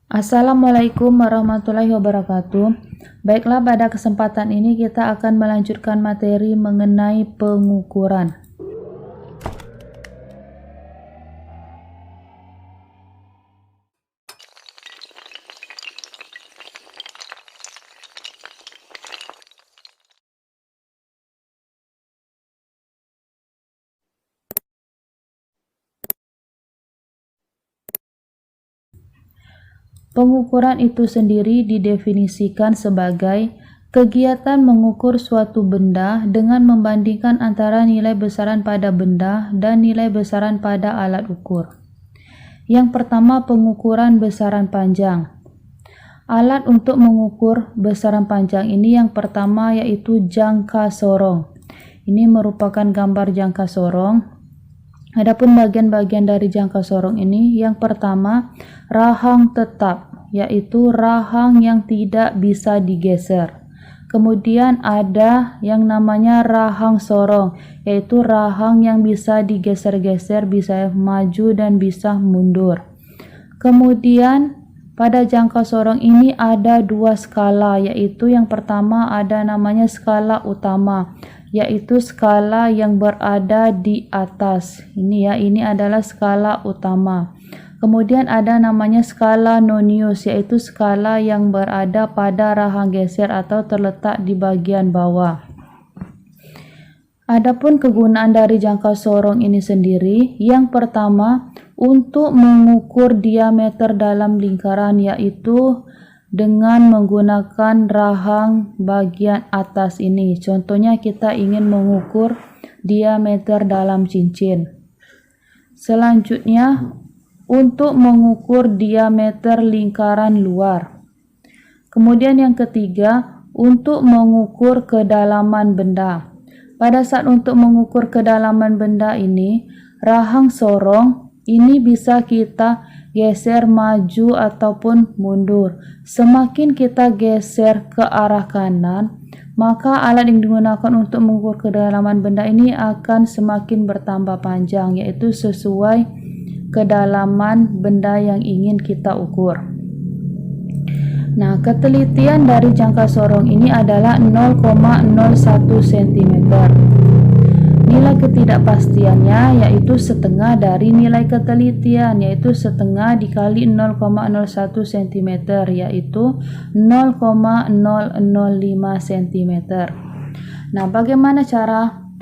Assalamualaikum warahmatullahi wabarakatuh. Baiklah, pada kesempatan ini kita akan melanjutkan materi mengenai pengukuran. Pengukuran itu sendiri didefinisikan sebagai kegiatan mengukur suatu benda dengan membandingkan antara nilai besaran pada benda dan nilai besaran pada alat ukur. Yang pertama, pengukuran besaran panjang. Alat untuk mengukur besaran panjang ini yang pertama yaitu jangka sorong. Ini merupakan gambar jangka sorong. Adapun bagian-bagian dari jangka sorong ini, yang pertama rahang tetap, yaitu rahang yang tidak bisa digeser. Kemudian ada yang namanya rahang sorong, yaitu rahang yang bisa digeser-geser, bisa maju dan bisa mundur. Kemudian pada jangka sorong ini ada dua skala, yaitu yang pertama ada namanya skala utama, yaitu skala yang berada di atas. Ini adalah skala utama. Kemudian ada namanya skala nonius, yaitu skala yang berada pada rahang geser atau terletak di bagian bawah. Adapun kegunaan dari jangka sorong ini sendiri, yang pertama untuk mengukur diameter dalam lingkaran, yaitu dengan menggunakan rahang bagian atas ini. Contohnya kita ingin mengukur diameter dalam cincin. Selanjutnya untuk mengukur diameter lingkaran luar. Kemudian yang ketiga untuk mengukur kedalaman benda. Pada saat untuk mengukur kedalaman benda ini, rahang sorong ini bisa kita geser maju ataupun mundur. Semakin kita geser ke arah kanan, maka alat yang digunakan untuk mengukur kedalaman benda ini akan semakin bertambah panjang, yaitu sesuai kedalaman benda yang ingin kita ukur. Nah, ketelitian dari jangka sorong ini adalah 0,01 cm. Nilai ketidakpastiannya yaitu setengah dari nilai ketelitian, yaitu setengah dikali 0,01 cm, yaitu 0,005 cm. Nah, bagaimana cara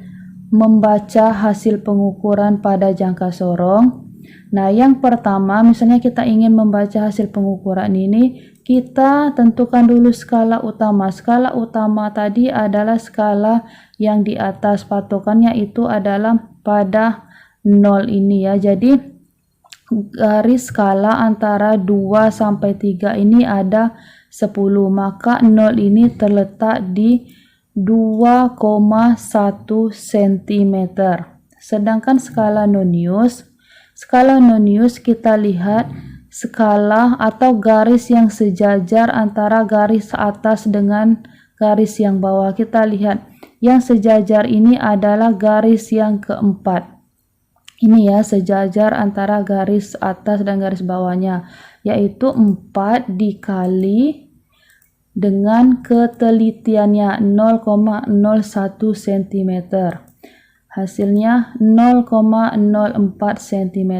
membaca hasil pengukuran pada jangka sorong? Nah, yang pertama, misalnya kita ingin membaca hasil pengukuran ini, kita tentukan dulu skala utama. Skala utama tadi adalah skala yang di atas, patokannya itu adalah pada 0 ini ya. Jadi garis skala antara 2 sampai 3 ini ada 10, maka 0 ini terletak di 2,1 cm. Sedangkan skala nonius kita lihat skala atau garis yang sejajar antara garis atas dengan garis yang bawah. Kita lihat yang sejajar ini adalah garis yang keempat. Ini ya, sejajar antara garis atas dan garis bawahnya, yaitu 4 dikali dengan ketelitiannya 0,01 cm. Hasilnya 0,04 cm.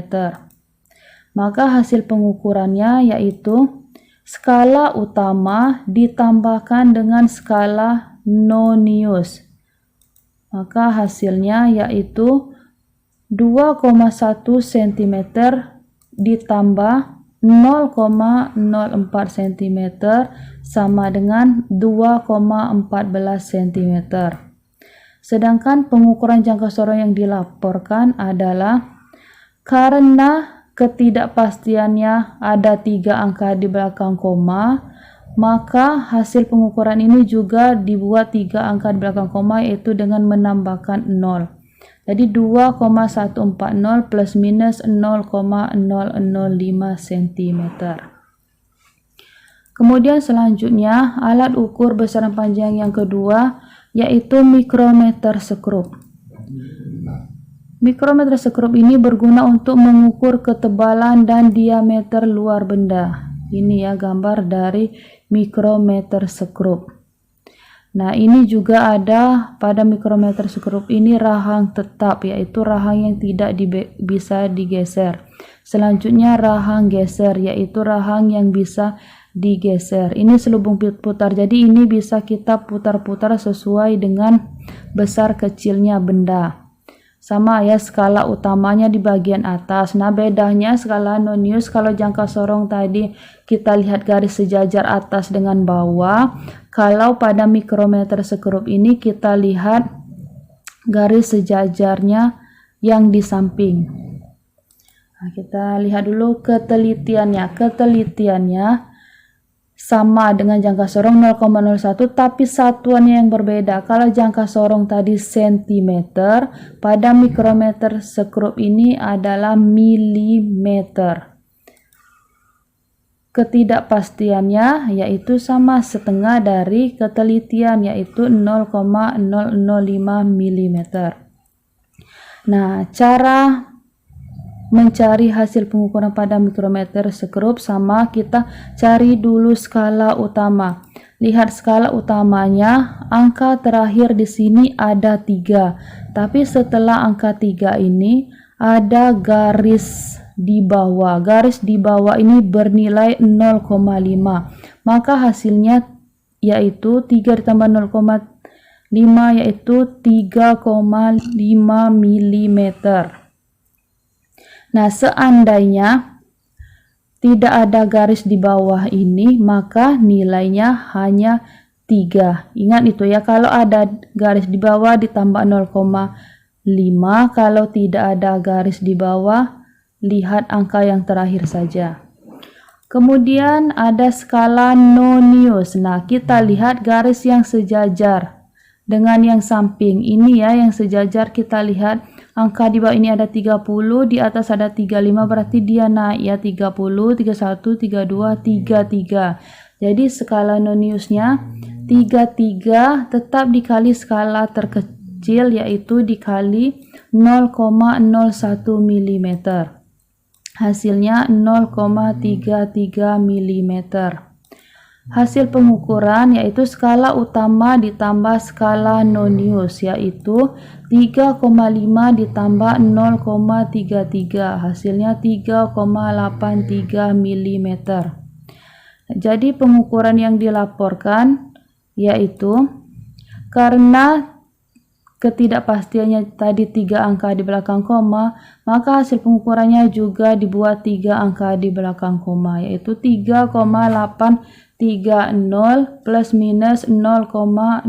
Maka hasil pengukurannya yaitu skala utama ditambahkan dengan skala nonius. Maka hasilnya yaitu 2,1 cm ditambah 0,04 cm sama dengan 2,14 cm. Sedangkan pengukuran jangka sorong yang dilaporkan adalah karena ketidakpastiannya ada 3 angka di belakang koma, maka hasil pengukuran ini juga dibuat 3 angka di belakang koma, yaitu dengan menambahkan 0. Jadi 2,140 plus minus 0,005 cm. Kemudian selanjutnya alat ukur besaran panjang yang kedua yaitu mikrometer sekrup. Mikrometer sekrup ini berguna untuk mengukur ketebalan dan diameter luar benda. Ini ya gambar dari mikrometer skrup. Nah, ini juga ada pada mikrometer skrup ini rahang tetap, yaitu rahang yang tidak bisa digeser. Selanjutnya rahang geser, yaitu rahang yang bisa digeser. Ini selubung putar, jadi ini bisa kita putar-putar sesuai dengan besar kecilnya benda. Sama ya, skala utamanya di bagian atas. Nah, bedanya skala Nonius, kalau jangka sorong tadi kita lihat garis sejajar atas dengan bawah. Kalau pada mikrometer skrup ini kita lihat garis sejajarnya yang di samping. Nah, kita lihat dulu ketelitiannya. Ketelitiannya sama dengan jangka sorong 0,01, tapi satuannya yang berbeda. Kalau jangka sorong tadi sentimeter, pada mikrometer skrup ini adalah milimeter. Ketidakpastiannya yaitu sama setengah dari ketelitian, yaitu 0,005 mm. Nah, cara mencari hasil pengukuran pada mikrometer skrup sama, kita cari dulu skala utama. Lihat skala utamanya, angka terakhir di sini ada 3. Tapi setelah angka 3 ini ada garis di bawah. Garis di bawah ini bernilai 0,5. Maka hasilnya yaitu 3 ditambah 0,5 yaitu 3,5 mm. Nah, seandainya tidak ada garis di bawah ini, maka nilainya hanya 3. Ingat itu ya, kalau ada garis di bawah ditambah 0,5, kalau tidak ada garis di bawah, lihat angka yang terakhir saja. Kemudian ada skala Nonius. Nah, kita lihat garis yang sejajar dengan yang samping. Ini ya, yang sejajar kita lihat. Angka di bawah ini ada 30, di atas ada 35, berarti dia naik ya, 30, 31, 32, 33. Jadi skala Noniusnya 33 tetap dikali skala terkecil, yaitu dikali 0,01 mm. Hasilnya 0,33 mm. Hasil pengukuran yaitu skala utama ditambah skala Nonius, yaitu 3,5 ditambah 0,33, hasilnya 3,83 mm. Jadi pengukuran yang dilaporkan yaitu, karena ketidakpastiannya tadi 3 angka di belakang koma, maka hasil pengukurannya juga dibuat 3 angka di belakang koma, yaitu 3,830 plus minus 0,005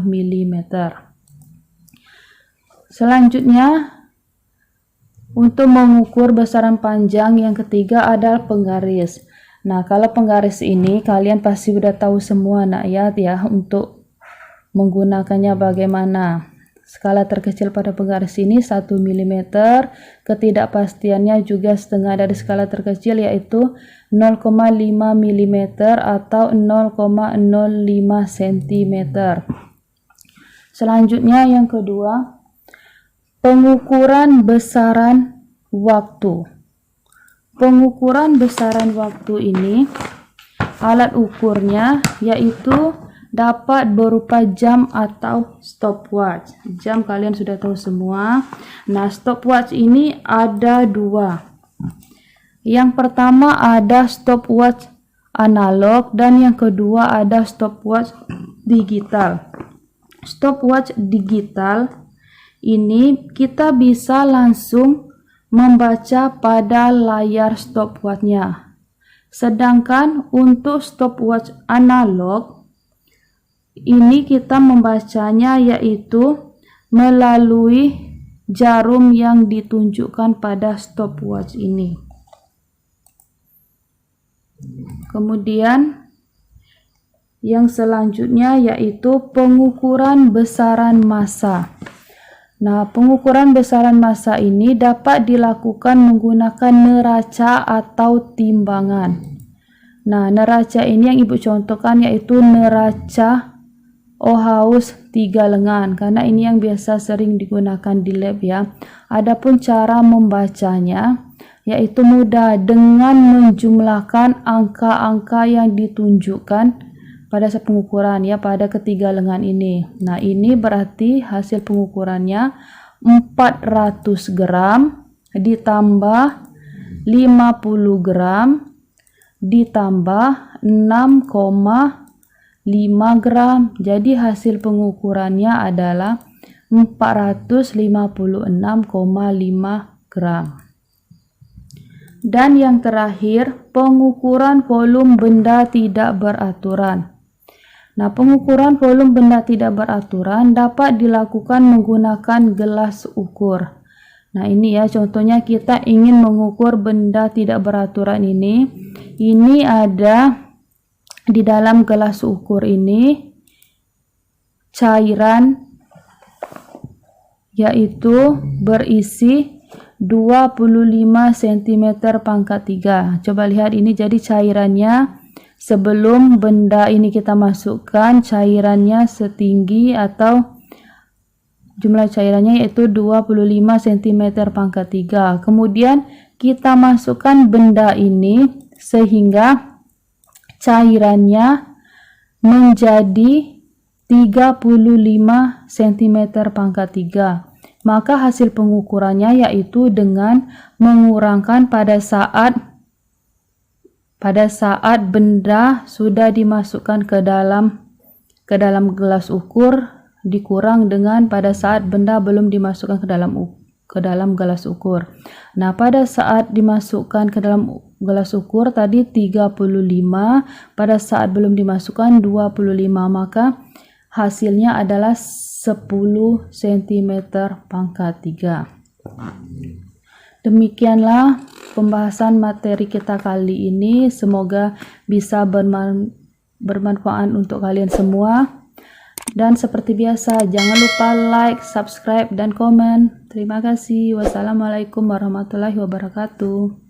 mm. Selanjutnya, untuk mengukur besaran panjang yang ketiga adalah penggaris. Nah, kalau penggaris ini kalian pasti sudah tahu semua nak ya, untuk menggunakannya bagaimana. Skala terkecil pada penggaris ini 1 mm, ketidakpastiannya juga setengah dari skala terkecil, yaitu 0,5 mm atau 0,05 cm. Selanjutnya yang kedua, pengukuran besaran waktu. Pengukuran besaran waktu ini, alat ukurnya yaitu dapat berupa jam atau stopwatch. Jam kalian sudah tahu semua. Nah, stopwatch ini ada 2. Yang pertama ada stopwatch analog dan yang kedua ada stopwatch digital. Stopwatch digital ini kita bisa langsung membaca pada layar stopwatchnya. Sedangkan untuk stopwatch analog ini kita membacanya yaitu melalui jarum yang ditunjukkan pada stopwatch ini. Kemudian yang selanjutnya yaitu pengukuran besaran massa. Nah, pengukuran besaran massa ini dapat dilakukan menggunakan neraca atau timbangan. Nah, neraca ini yang ibu contohkan yaitu neraca Ohaus 3 lengan, karena ini yang biasa sering digunakan di lab ya. Adapun cara membacanya yaitu mudah dengan menjumlahkan angka-angka yang ditunjukkan pada saat pengukuran ya, pada ketiga lengan ini. Nah, ini berarti hasil pengukurannya 400 gram ditambah 50 gram ditambah 6,5 gram. Jadi hasil pengukurannya adalah 456,5 gram. Dan yang terakhir, pengukuran volume benda tidak beraturan. Nah, pengukuran volume benda tidak beraturan dapat dilakukan menggunakan gelas ukur. Nah, ini ya contohnya kita ingin mengukur benda tidak beraturan ini. Ini ada di dalam gelas ukur ini cairan yaitu berisi 25 cm pangkat 3. Coba lihat ini, jadi cairannya sebelum benda ini kita masukkan, cairannya setinggi atau jumlah cairannya yaitu 25 cm pangkat 3. Kemudian kita masukkan benda ini sehingga cairannya menjadi 35 cm pangkat 3. Maka hasil pengukurannya yaitu dengan mengurangkan pada saat benda sudah dimasukkan ke dalam gelas ukur, dikurang dengan pada saat benda belum dimasukkan ke dalam gelas ukur. Nah, pada saat dimasukkan ke dalam gelas ukur tadi 35, pada saat belum dimasukkan 25, maka hasilnya adalah 10 cm pangkat 3. Demikianlah pembahasan materi kita kali ini. Semoga bisa bermanfaat untuk kalian semua. Dan seperti biasa, jangan lupa like, subscribe, dan komen. Terima kasih. Wassalamualaikum warahmatullahi wabarakatuh.